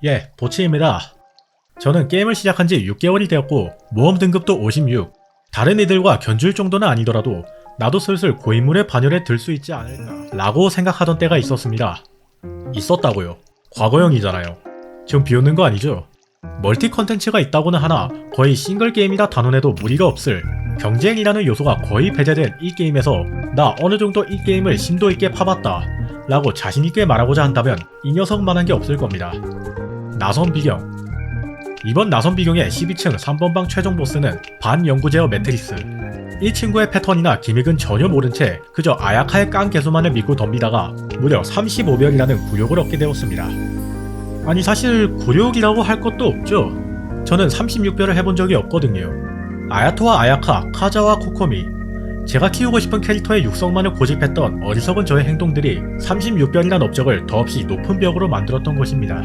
예, 보치입니다. 저는 게임을 시작한 지 6개월이 되었고 모험 등급도 56. 다른 이들과 견줄 정도는 아니더라도 나도 슬슬 고인물의 반열에 들 수 있지 않을까 라고 생각하던 때가 있었습니다. 있었다고요. 과거형이잖아요. 지금 비웃는 거 아니죠? 멀티 컨텐츠가 있다고는 하나 거의 싱글 게임이라 단언해도 무리가 없을 경쟁이라는 요소가 거의 배제된 이 게임에서 나 어느 정도 이 게임을 심도 있게 파봤다 라고 자신있게 말하고자 한다면 이 녀석만한 게 없을 겁니다. 나선 비경. 이번 나선 비경의 12층 3번방 최종 보스는 반영구 제어 매트리스. 이 친구의 패턴이나 기믹은 전혀 모른 채 그저 아야카의 깡 개수만을 믿고 덤비다가 무려 35별이라는 굴욕을 얻게 되었습니다. 아니 사실 굴욕이라고 할 것도 없죠. 저는 36별을 해본 적이 없거든요. 아야토와 아야카, 카자와 코코미, 제가 키우고 싶은 캐릭터의 육성만을 고집했던 어리석은 저의 행동들이 36별이란 업적을 더없이 높은 벽으로 만들었던 것입니다.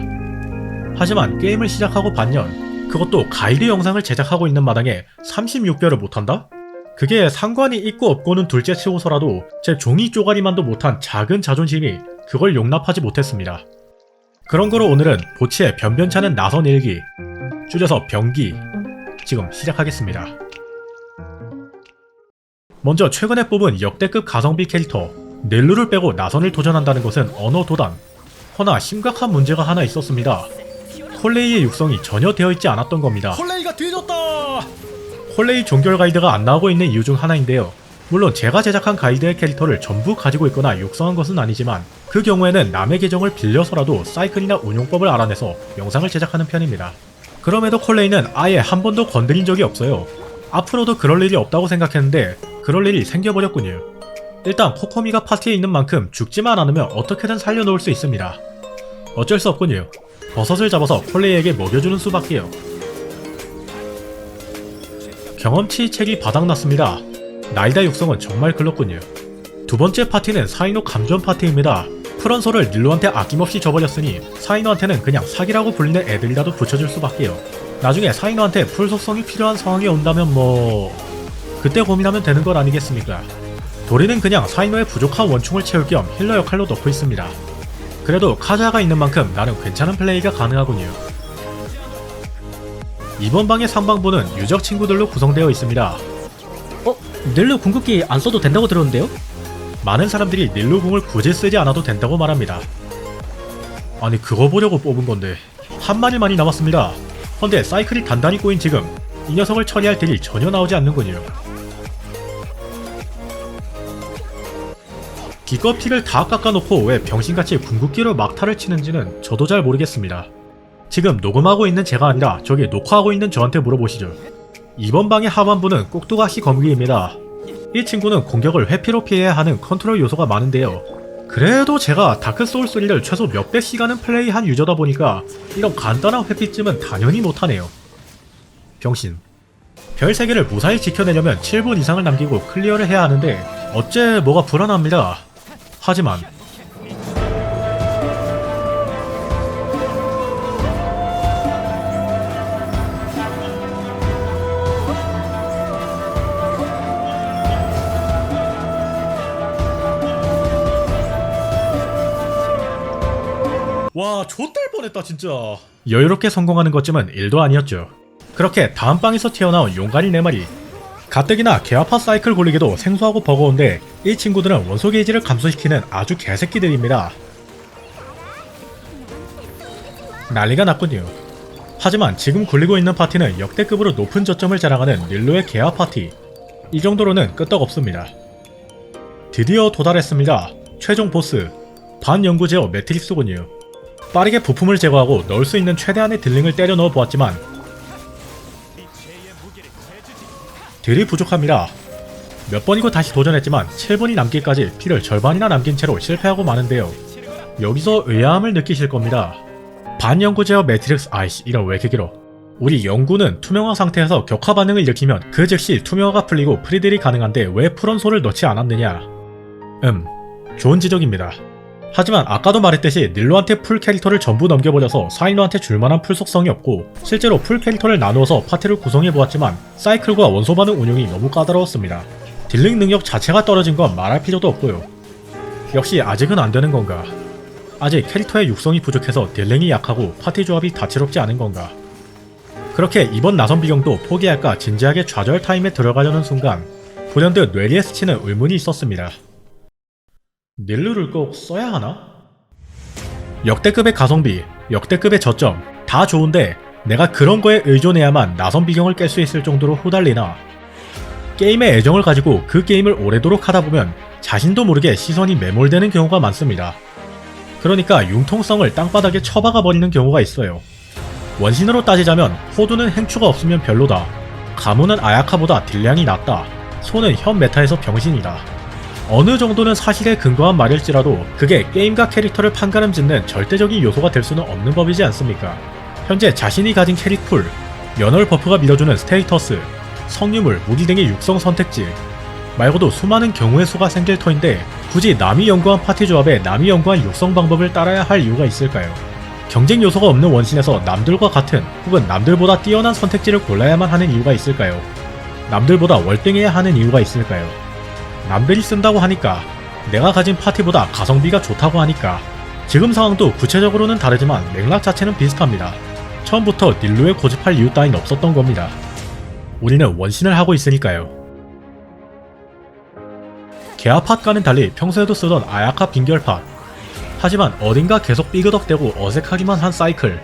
하지만 게임을 시작하고 반년, 그것도 가이드 영상을 제작하고 있는 마당에 36별을 못한다? 그게 상관이 있고 없고는 둘째치고서라도 제 종이 쪼가리만도 못한 작은 자존심이 그걸 용납하지 못했습니다. 그런 거로 오늘은 보치의 변변찮은 나선 일기, 줄여서 병기, 지금 시작하겠습니다. 먼저 최근에 뽑은 역대급 가성비 캐릭터 넬루를 빼고 나선을 도전한다는 것은 언어 도단. 허나 심각한 문제가 하나 있었습니다. 콜레이의 육성이 전혀 되어있지 않았던 겁니다. 콜레이가 뒤졌다! 콜레이 종결 가이드가 안 나오고 있는 이유 중 하나인데요. 물론 제가 제작한 가이드의 캐릭터를 전부 가지고 있거나 육성한 것은 아니지만 그 경우에는 남의 계정을 빌려서라도 사이클이나 운용법을 알아내서 영상을 제작하는 편입니다. 그럼에도 콜레이는 아예 한 번도 건드린 적이 없어요. 앞으로도 그럴 일이 없다고 생각했는데 그럴 일이 생겨버렸군요. 일단 코코미가 파티에 있는 만큼 죽지만 않으면 어떻게든 살려놓을 수 있습니다. 어쩔 수 없군요. 버섯을 잡아서 콜레이에게 먹여주는 수밖에요. 경험치 책이 바닥났습니다. 나이다 육성은 정말 글렀군요. 두 번째 파티는 사이노 감전 파티입니다. 프런소를 닐로한테 아낌없이 줘버렸으니 사이노한테는 그냥 사기라고 불리는 애들이라도 붙여줄 수밖에요. 나중에 사이노한테 풀 속성이 필요한 상황이 온다면 그때 고민하면 되는 걸 아니겠습니까? 도리는 그냥 사이노의 부족한 원충을 채울 겸 힐러 역할로 넣고 있습니다. 그래도 카자가 있는 만큼 나름 괜찮은 플레이가 가능하군요. 이번 방의 상방부는 유적 친구들로 구성되어 있습니다. 넬루 궁극기 안 써도 된다고 들었는데요? 많은 사람들이 닐루궁을 굳이 쓰지 않아도 된다고 말합니다. 아니 그거 보려고 뽑은 건데 한 마리만이 남았습니다. 헌데 사이클이 단단히 꼬인 지금 이 녀석을 처리할 딜이 전혀 나오지 않는군요. 기껏 피를 다 깎아놓고 왜 병신같이 궁극기로 막타를 치는지는 저도 잘 모르겠습니다. 지금 녹음하고 있는 제가 아니라 저기 녹화하고 있는 저한테 물어보시죠. 이번 방의 하반부는 꼭두가시 검기입니다. 이 친구는 공격을 회피로 피해야 하는 컨트롤 요소가 많은데요. 그래도 제가 다크소울3를 최소 몇백 시간은 플레이한 유저다 보니까 이런 간단한 회피쯤은 당연히 못하네요. 병신. 별 3개를 무사히 지켜내려면 7분 이상을 남기고 클리어를 해야 하는데 어째 뭐가 불안합니다. 하지만 와 좆될 뻔했다 진짜. 여유롭게 성공하는 것쯤은 1도 아니었죠. 그렇게 다음 방에서 튀어나온 용가리 4마리. 가뜩이나 개화파 사이클 굴리기도 생소하고 버거운데 이 친구들은 원소 게이지를 감소시키는 아주 개새끼들입니다. 난리가 났군요. 하지만 지금 굴리고 있는 파티는 역대급으로 높은 저점을 자랑하는 닐로의 개화 파티. 이 정도로는 끄떡없습니다. 드디어 도달했습니다. 최종 보스 반영구 제어 매트릭스군요. 빠르게 부품을 제거하고 넣을 수 있는 최대한의 딜링을 때려 넣어 보았지만 딜이 부족합니다. 몇 번이고 다시 도전했지만 7분이 남기까지 피를 절반이나 남긴 채로 실패하고 마는데요. 여기서 의아함을 느끼실 겁니다. 반영구 제어 매트릭스 아이씨 이런 왜 이렇게 길어. 우리 영구는 투명화 상태에서 격화 반응을 일으키면 그 즉시 투명화가 풀리고 프리딜이 가능한데 왜 프런소를 넣지 않았느냐. 좋은 지적입니다. 하지만 아까도 말했듯이 닐로한테 풀 캐릭터를 전부 넘겨버려서 사이노한테 줄만한 풀 속성이 없고 실제로 풀 캐릭터를 나누어서 파티를 구성해보았지만 사이클과 원소 반응 운용이 너무 까다로웠습니다. 딜링 능력 자체가 떨어진 건 말할 필요도 없고요. 역시 아직은 안되는 건가. 아직 캐릭터의 육성이 부족해서 딜랭이 약하고 파티 조합이 다채롭지 않은 건가. 그렇게 이번 나선 비경도 포기할까 진지하게 좌절 타임에 들어가려는 순간 불현듯 뇌리에 스치는 의문이 있었습니다. 닐루를 꼭 써야 하나? 역대급의 가성비, 역대급의 저점 다 좋은데 내가 그런 거에 의존해야만 나선 비경을 깰 수 있을 정도로 후달리나? 게임에 애정을 가지고 그 게임을 오래도록 하다보면 자신도 모르게 시선이 매몰되는 경우가 많습니다. 그러니까 융통성을 땅바닥에 처박아 버리는 경우가 있어요. 원신으로 따지자면 호두는 행추가 없으면 별로다. 가무는 아야카보다 딜량이 낮다. 소는 현 메타에서 병신이다. 어느 정도는 사실에 근거한 말일지라도 그게 게임과 캐릭터를 판가름짓는 절대적인 요소가 될 수는 없는 법이지 않습니까? 현재 자신이 가진 캐릭풀, 면허 버프가 밀어주는 스테이터스, 성유물, 무기 등의 육성 선택지 말고도 수많은 경우의 수가 생길 터인데 굳이 남이 연구한 파티 조합에 남이 연구한 육성 방법을 따라야 할 이유가 있을까요? 경쟁 요소가 없는 원신에서 남들과 같은 혹은 남들보다 뛰어난 선택지를 골라야만 하는 이유가 있을까요? 남들보다 월등해야 하는 이유가 있을까요? 남들이 쓴다고 하니까, 내가 가진 파티보다 가성비가 좋다고 하니까. 지금 상황도 구체적으로는 다르지만 맥락 자체는 비슷합니다. 처음부터 닐루에 고집할 이유 따윈 없었던 겁니다. 우리는 원신을 하고 있으니까요. 개화팟과는 달리 평소에도 쓰던 아야카 빙결팟. 하지만 어딘가 계속 삐그덕대고 어색하기만 한 사이클.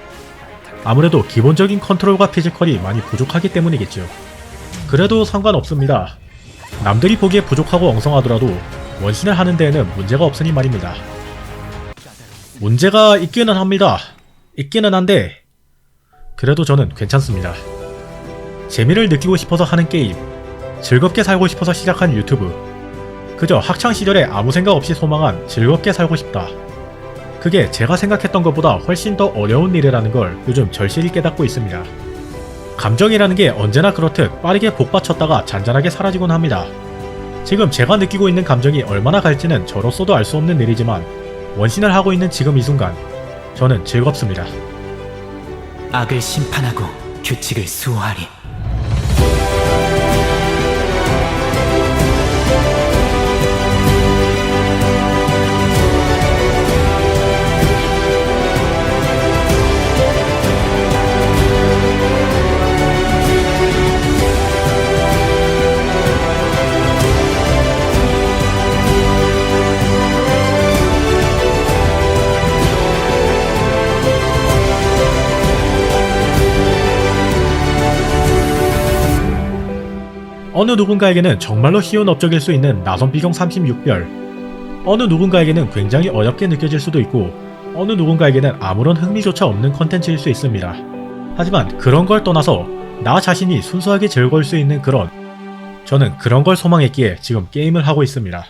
아무래도 기본적인 컨트롤과 피지컬이 많이 부족하기 때문이겠죠. 그래도 상관없습니다. 남들이 보기에 부족하고 엉성하더라도 원신을 하는 데에는 문제가 없으니 말입니다. 문제가 있기는 합니다. 있기는 한데 그래도 저는 괜찮습니다. 재미를 느끼고 싶어서 하는 게임, 즐겁게 살고 싶어서 시작한 유튜브, 그저 학창시절에 아무 생각 없이 소망한 즐겁게 살고 싶다. 그게 제가 생각했던 것보다 훨씬 더 어려운 일이라는 걸 요즘 절실히 깨닫고 있습니다. 감정이라는 게 언제나 그렇듯 빠르게 복받쳤다가 잔잔하게 사라지곤 합니다. 지금 제가 느끼고 있는 감정이 얼마나 갈지는 저로서도 알 수 없는 일이지만 원신을 하고 있는 지금 이 순간 저는 즐겁습니다. 악을 심판하고 규칙을 수호하리. 어느 누군가에게는 정말로 쉬운 업적일 수 있는 나선 비경 36별. 어느 누군가에게는 굉장히 어렵게 느껴질 수도 있고 어느 누군가에게는 아무런 흥미조차 없는 컨텐츠일 수 있습니다. 하지만 그런 걸 떠나서 나 자신이 순수하게 즐거울 수 있는 저는 그런 걸 소망했기에 지금 게임을 하고 있습니다.